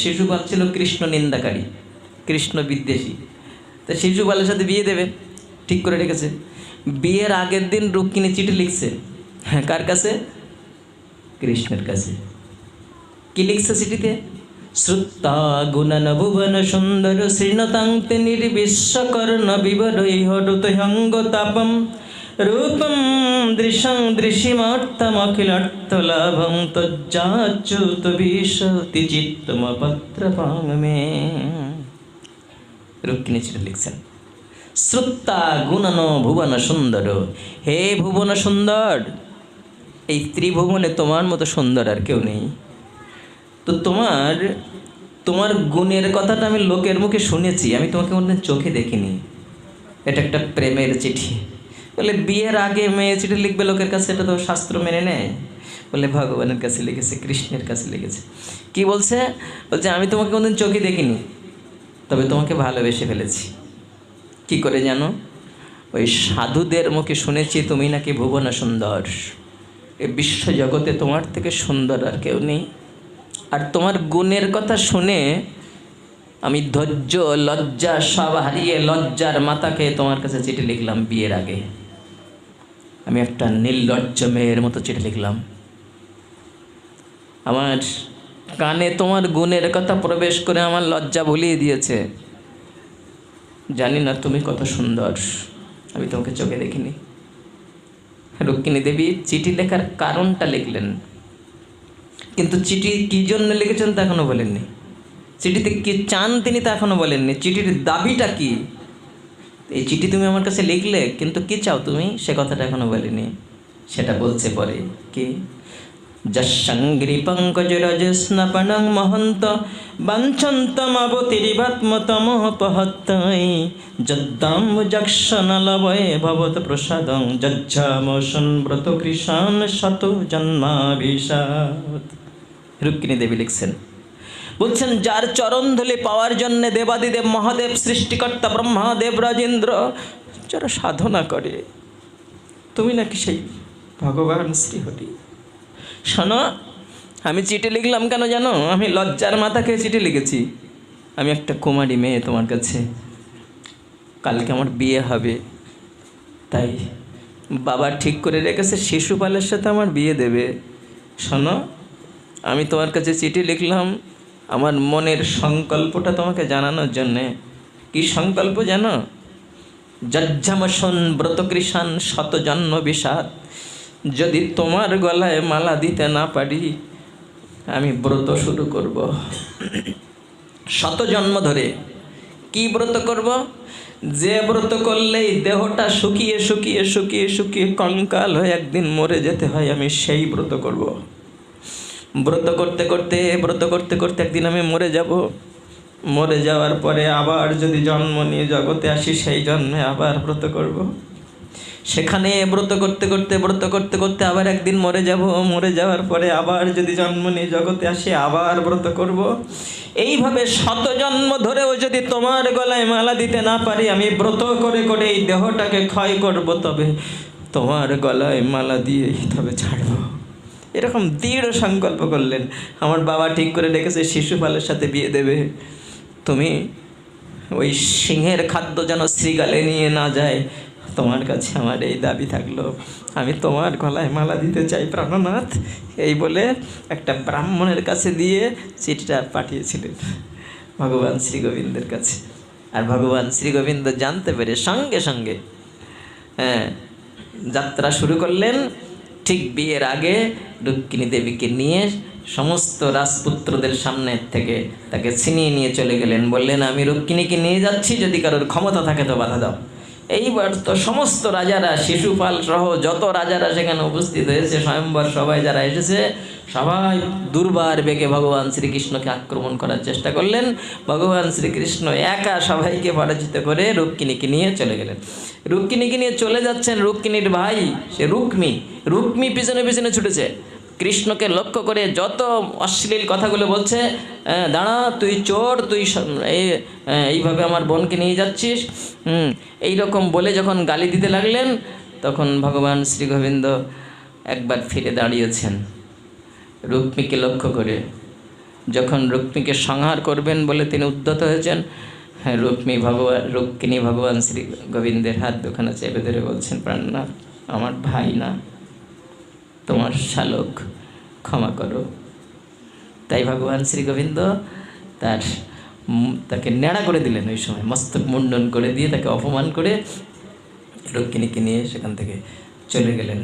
শিশুপাল ছিল কৃষ্ণ নিন্দাকারী, কৃষ্ণ বিদ্বেষী। তা শিশুপালের সাথে বিয়ে দেবে ঠিক করে রেখেছে। বিয়ের আগের দিন রুক্মিণী চিঠি লিখছে। হ্যাঁ, কার কাছে? কৃষ্ণের কাছে। কি লিখছে চিঠিতে? শ্রুত্তা গুণন ভুবন সুন্দর শ্রীণতাংতে নির্বিশ্বকর্ণ বিবরৈহরুতহঙ্গ তাপম রূপম দৃশং দৃশিমার্থমখিলার্থলাভং তজ্জাচ্যুত বিশতি চিত্তমপত্রপাং মে। রুক্মিণী চিঠি লিখছেন। শ্রুত্তা গুণন ভুবন সুন্দর, হে ভুবন সুন্দর, এই ত্রিভুবনে তোমার মতো সুন্দর আর কেউ নেই। তো তোমার গুণের কথাটা আমি লোকের মুখে শুনেছি, আমি তোমাকে কোনোদিন চোখে দেখিনি। এটা একটা প্রেমের চিঠি। বলে বিয়ের আগে মেয়ে চিঠি লিখবে লোকের কাছে, এটা তো শাস্ত্র মেনে নেয়। বলে ভগবানের কাছে লিখেছে, কৃষ্ণের কাছে লিখেছে। কি বলছে? বলছে আমি তোমাকে কোনোদিন চোখে দেখিনি, তবে তোমাকে ভালোবেসে ফেলেছি। কি করে জানো? ওই সাধুদের মুখে শুনেছি তুমি নাকি ভুবন সুন্দর, এই বিশ্ব জগতে তোমার থেকে সুন্দর আর কেউ নেই। আর তোমার গুণের কথা শুনে আমি ধৈর্য লজ্জা সব হারিয়ে লজ্জার মাথাকে তোমার কাছে চিঠি লিখলাম। বিয়ের আগে আমি একটা নির্লজ্জ মেয়ের মতো চিঠি লিখলাম। আমার কানে তোমার গুণের কথা প্রবেশ করে আমার লজ্জা ভুলিয়ে দিয়েছে। জানি না তুমি কত সুন্দর, আমি তোমাকে চোখে দেখিনি। রুক্মিণী দেবী চিঠি লেখার কারণটা লিখলেন, কিন্তু চিঠি কী জন্য লিখেছেন তা এখনও বলেননি। চিঠিতে কি চান তিনি তা এখনও বলেননি। চিঠির দাবিটা কি? এই চিঠি তুমি আমার কাছে লিখলে, কিন্তু কি চাও তুমি, সে কথাটা এখনও বলেনি। সেটা বলছে পরে। কি? যশঙ্গিরি পঙ্কজ রজস্নপনং মহন্ত বাঞ্ছন্তমবতিরিবাত্মতমোপহত্তৈ যদ্দাম্বুজক্ষণলবয়ে ভবত প্রসাদং যজ্জামোষণ ব্রত কৃষাণ শত জন্মাভিষাদ। রুক্মিণী দেবী লিখছেন, বলছেন যার চরণধূলি পাওয়ার জন্য দেবাদিদেব মহাদেব সৃষ্টিকর্তা ব্রহ্মাদেব রাজেন্দ্র যারা সাধনা করে, তুমি নাকি সেই ভগবান শ্রীহরি। শোনো, আমি চিঠি লিখলাম কেন জানো? আমি লজ্জার মাথা খেয়ে চিঠি লিখেছি। আমি একটা কুমারী মেয়ে তোমার কাছে, কালকে আমার বিয়ে হবে, তাই বাবা ঠিক করে রেখেছে শিশুপালের সাথে আমার বিয়ে দেবে। শোনো, আমি তোমার কাছে চিঠি লিখলাম আমার মনের সংকল্পটা তোমাকে জানানোর জন্যে। কি সংকল্প জানো? যজ্জামসন ব্রতকৃষাণ শত জন্ম বিষাদ। যদি তোমার গলায় মালা দিতে না পারি, আমি ব্রত শুরু করব। শত জন্ম ধরে। কি ব্রত করব? যে ব্রত করলেই দেহটা শুকিয়ে শুকিয়ে শুকিয়ে শুকিয়ে কঙ্কাল হয়ে একদিন মরে যেতে হয়, আমি সেই ব্রত করব। ব্রত করতে করতে একদিন আমি মরে যাব। মরে যাওয়ার পরে আবার যদি জন্ম নিয়ে জগতে আসি, সেই জন্মে আবার ব্রত করব। সেখানে ব্রত করতে করতে আবার একদিন মরে যাব। মরে যাওয়ার পরে আবার যদি জন্ম নিয়ে জগতে আসি, আবার ব্রত করব। এইভাবে শত জন্ম ধরেও যদি তোমার গলায় মালা দিতে না পারি, আমি ব্রত করে করে এই দেহটাকে ক্ষয় করব, তবে তোমার গলায় মালা দিয়েই তবে ছাড়ব। এরকম দৃঢ় সংকল্প করলেন। আমার বাবা ঠিক করে রেখেছে শিশুপালের সাথে বিয়ে দেবে। তুমি ওই সিংহের খাদ্য যেন শ্রীগালে নিয়ে না যায়, তোমার কাছে আমার এই দাবি থাকলো। আমি তোমার গলায় মালা দিতে চাই প্রাণনাথ। এই বলে একটা ব্রাহ্মণের কাছে দিয়ে চিঠিটা পাঠিয়েছিলেন ভগবান শ্রী গোবিন্দের কাছে। আর ভগবান শ্রী গোবিন্দ জানতে পেরে সঙ্গে সঙ্গে যাত্রা শুরু করলেন। ঠিক বিয়ের আগে রুক্মিণী দেবীকে নিয়ে সমস্ত রাজপুত্রদের সামনে থেকে তাকে ছিনিয়ে নিয়ে চলে গেলেন। বললেন, আমি রুক্মিণীকে নিয়ে যাচ্ছি, যদি কারোর ক্ষমতা থাকে তো বাধা দাও। এইবার তো সমস্ত রাজারা, শিশুপাল সহ যত রাজারা সেখানে উপস্থিত হয়েছে, স্বয়ম্বর সবাই যারা এসেছে, সবাই দুর্বার বেগে ভগবান শ্রীকৃষ্ণকে আক্রমণ করার চেষ্টা করলেন। ভগবান শ্রীকৃষ্ণ একা সবাইকে পরাজিত করে রুক্মিণীকে নিয়ে চলে গেলেন। রুক্মিণীকে নিয়ে চলে যাচ্ছেন, রুক্মিণীর ভাই সে রুক্মি পিছনে পিছনে ছুটেছে। কৃষ্ণকে লক্ষ্য করে যত অশ্লীল কথাগুলো বলছে, দাঁড়া তুই চোর, তুই এইভাবে আমার বোনকে নিয়ে যাচ্ছিস, এইরকম বলে যখন গালি দিতে লাগলেন, তখন ভগবান শ্রী গোবিন্দ একবার ফিরে দাঁড়িয়েছেন রুক্মিকে লক্ষ্য করে। যখন রুক্মিণীকে সংহার করবেন বলে তিনি উদ্যত হয়েছেন, হ্যাঁ, রুক্মিণী ভগবান শ্রী গোবিন্দের হাত দুখানা চেপে ধরে বলছেন, প্রাণনাথ, আমার ভাই না, তোমার শালক, ক্ষমা করো। তাই ভগবান শ্রী গোবিন্দ তাকে ন্যাড়া করে দিলেন। ওই সময় মস্তক মুন্ডন করে দিয়ে তাকে অপমান করে রুক্মিণীকে নিয়ে সেখান থেকে চলে গেলেন।